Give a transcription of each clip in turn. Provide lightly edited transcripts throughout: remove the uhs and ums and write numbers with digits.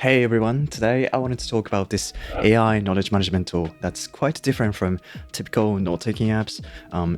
Hey everyone, today I wanted to talk about this AI knowledge management tool that's quite different from typical note-taking apps.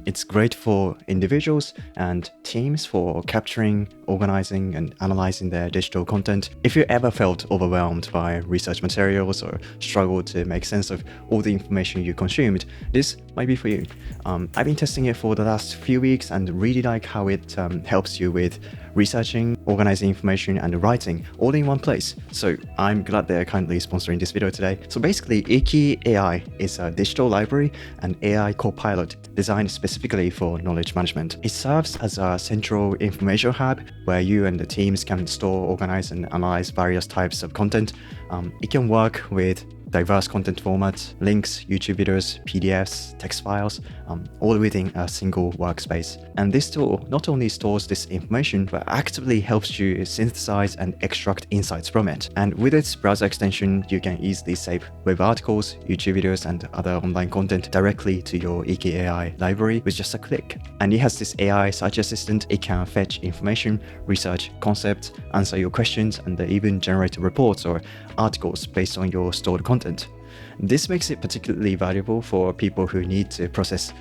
It's great for individuals and teams for capturing, organizing, and analyzing their digital content. If you ever felt overwhelmed by research materials or struggled to make sense of all the information you consumed, this might be for you. I've been testing it for the last few weeks and really like how it helps you with researching, organizing information, and writing all in one place. So I'm glad they're kindly sponsoring this video today. So basically, IKI.AI is a digital library and AI co-pilot designed specifically for knowledge management. It serves as a central information hub where you and the teams can store, organize, and analyze various types of content. It can work with diverse content formats, links, YouTube videos, PDFs, text files, all within a single workspace. And this tool not only stores this information, but actively helps you synthesize and extract insights from it. And with its browser extension, you can easily save web articles, YouTube videos, and other online content directly to your IKI.AI library with just a click. And it has this AI search assistant. It can fetch information, research concepts, answer your questions, and even generate reports or articles based on your stored content. This makes it particularly valuable for people who need to process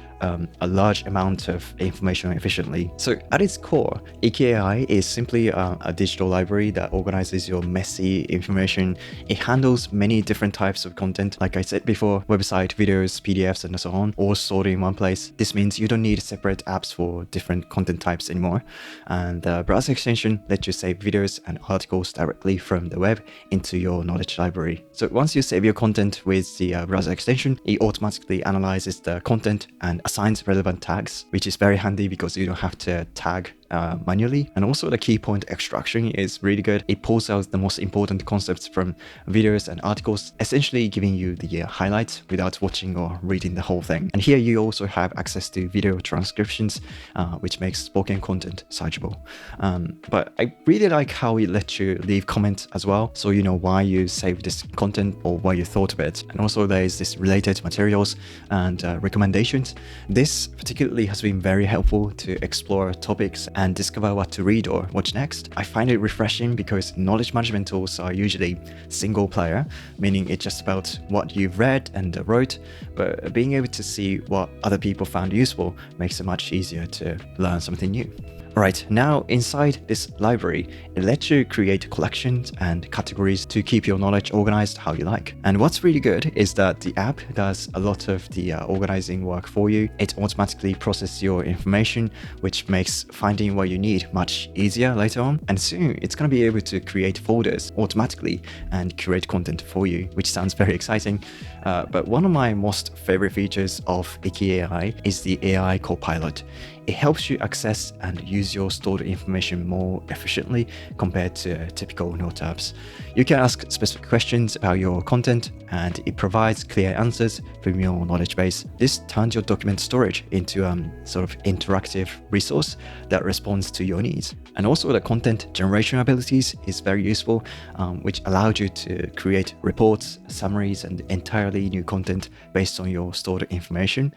a large amount of information efficiently. So at its core, IKI is simply a digital library that organizes your messy information. It handles many different types of content, like I said before, website, videos, PDFs, and so on, all stored in one place. This means you don't need separate apps for different content types anymore. And the browser extension lets you save videos and articles directly from the web into your knowledge library. So once you save your content with the browser extension, it automatically analyzes the content and assigns relevant tags, which is very handy because you don't have to tag manually. And also the key point extraction is really good. It pulls out the most important concepts from videos and articles, essentially giving you the highlights without watching or reading the whole thing. And here you also have access to video transcriptions, which makes spoken content searchable. But I really like how it lets you leave comments as well, so you know why you saved this content or why you thought of it. And also there is this related materials and recommendations. This particularly has been very helpful to explore topics and discover what to read or watch next. I find it refreshing because knowledge management tools are usually single player, meaning it's just about what you've read and wrote, but being able to see what other people found useful makes it much easier to learn something new. Alright, now inside this library, it lets you create collections and categories to keep your knowledge organized how you like. And what's really good is that the app does a lot of the organizing work for you. It automatically processes your information, which makes finding what you need much easier later on. And soon it's going to be able to create folders automatically and curate content for you, which sounds very exciting. But one of my most favorite features of IKI.AI is the AI co-pilot. It helps you access and use your stored information more efficiently compared to typical note apps. You can ask specific questions about your content, and it provides clear answers from your knowledge base. This turns your document storage into a sort of interactive resource that responds to your needs. And also the content generation abilities is very useful, which allows you to create reports, summaries, and entirely new content based on your stored information.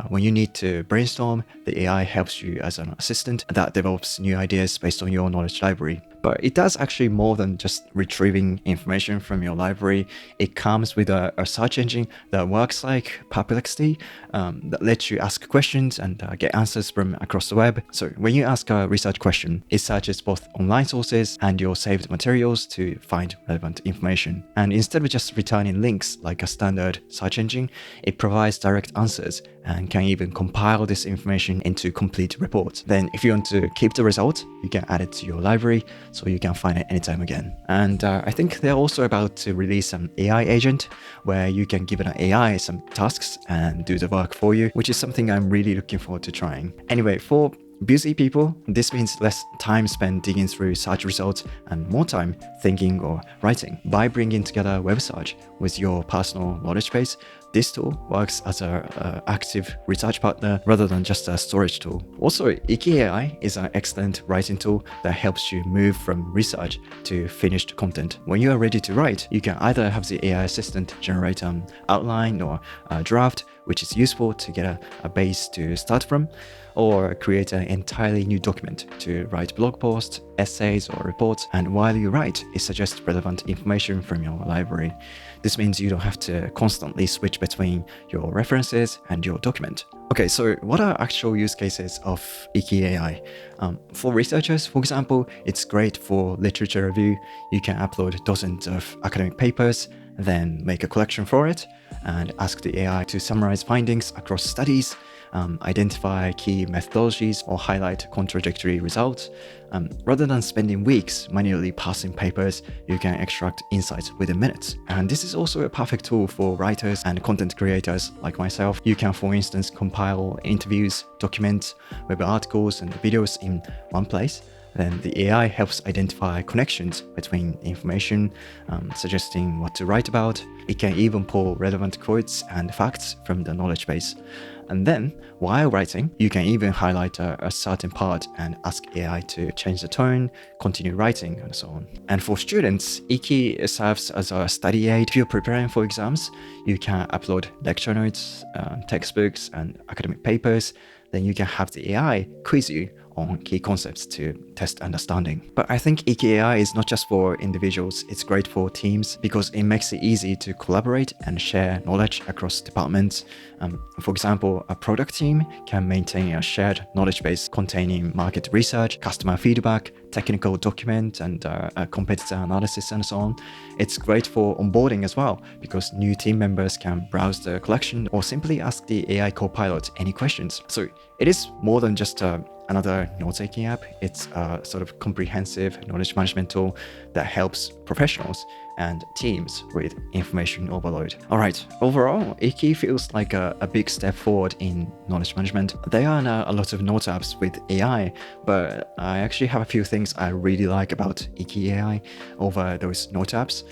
When you need to brainstorm, the AI helps you as an assistant that develops new ideas based on your knowledge library. But it does actually more than just retrieving information from your library. It comes with a search engine that works like Perplexity, that lets you ask questions and get answers from across the web. So when you ask a research question, it searches both online sources and your saved materials to find relevant information. And instead of just returning links like a standard search engine, it provides direct answers and can even compile this information into complete reports. Then if you want to keep the result, you can add it to your library so you can find it anytime again. And I think they're also about to release an AI agent where you can give an AI some tasks and do the work for you, which is something I'm really looking forward to trying. Anyway, for busy people, this means less time spent digging through search results and more time thinking or writing. By bringing together web search with your personal knowledge base, This tool works as an active research partner rather than just a storage tool. Also, IKI.AI is an excellent writing tool that helps you move from research to finished content. When you are ready to write, you can either have the AI assistant generate an outline or a draft, which is useful to get a base to start from, or create an entirely new document to write blog posts, essays, or reports. And while you write, it suggests relevant information from your library. This means you don't have to constantly switch between your references and your document. Okay, so what are actual use cases of IKI.AI? For researchers, for example, it's great for literature review. You can upload dozens of academic papers, then make a collection for it, and ask the AI to summarize findings across studies, identify key methodologies, or highlight contradictory results. Rather than spending weeks manually parsing papers, you can extract insights within minutes. And this is also a perfect tool for writers and content creators like myself. You can, for instance, compile interviews, documents, web articles, and videos in one place. Then the AI helps identify connections between information, suggesting what to write about. It can even pull relevant quotes and facts from the knowledge base. And then, while writing, you can even highlight a certain part and ask AI to change the tone, continue writing, and so on. And for students, Iki serves as a study aid. If you're preparing for exams, you can upload lecture notes, textbooks, and academic papers. Then you can have the AI quiz you on key concepts to test understanding. But I think IKI.AI is not just for individuals, it's great for teams because it makes it easy to collaborate and share knowledge across departments. For example, a product team can maintain a shared knowledge base containing market research, customer feedback, technical document, and competitor analysis, and so on. It's great for onboarding as well because new team members can browse the collection or simply ask the AI copilot any questions. So it is more than just another note-taking app. It's a sort of comprehensive knowledge management tool that helps professionals and teams with information overload. All right, overall, Iki feels like a big step forward in knowledge management. There are now a lot of note apps with AI, but I actually have a few things I really like about IKI.AI over those note apps.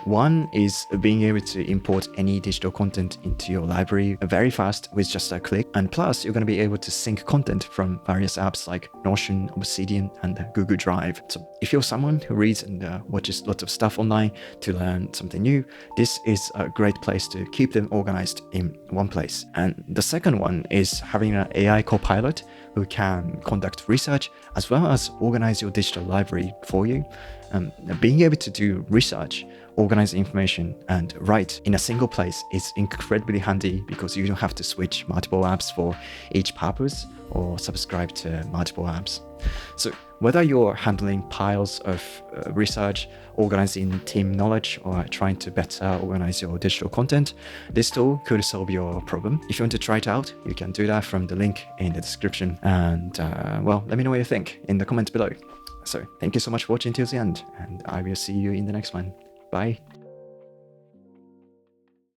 One is being able to import any digital content into your library very fast with just a click. And plus, you're going to be able to sync content from various apps like Notion, Obsidian, and Google Drive. So if you're someone who reads and watches lots of stuff online to learn something new, this is a great place to keep them organized in one place. And the second one is having an AI copilot who can conduct research as well as organize your digital library for you. Being able to do research, organize information, and write in a single place is incredibly handy because you don't have to switch multiple apps for each purpose or subscribe to multiple apps. So whether you're handling piles of research, organizing team knowledge, or trying to better organize your digital content, this tool could solve your problem. If you want to try it out, you can do that from the link in the description. And well, let me know what you think in the comments below. So thank you so much for watching till the end, and I will see you in the next one. Bye.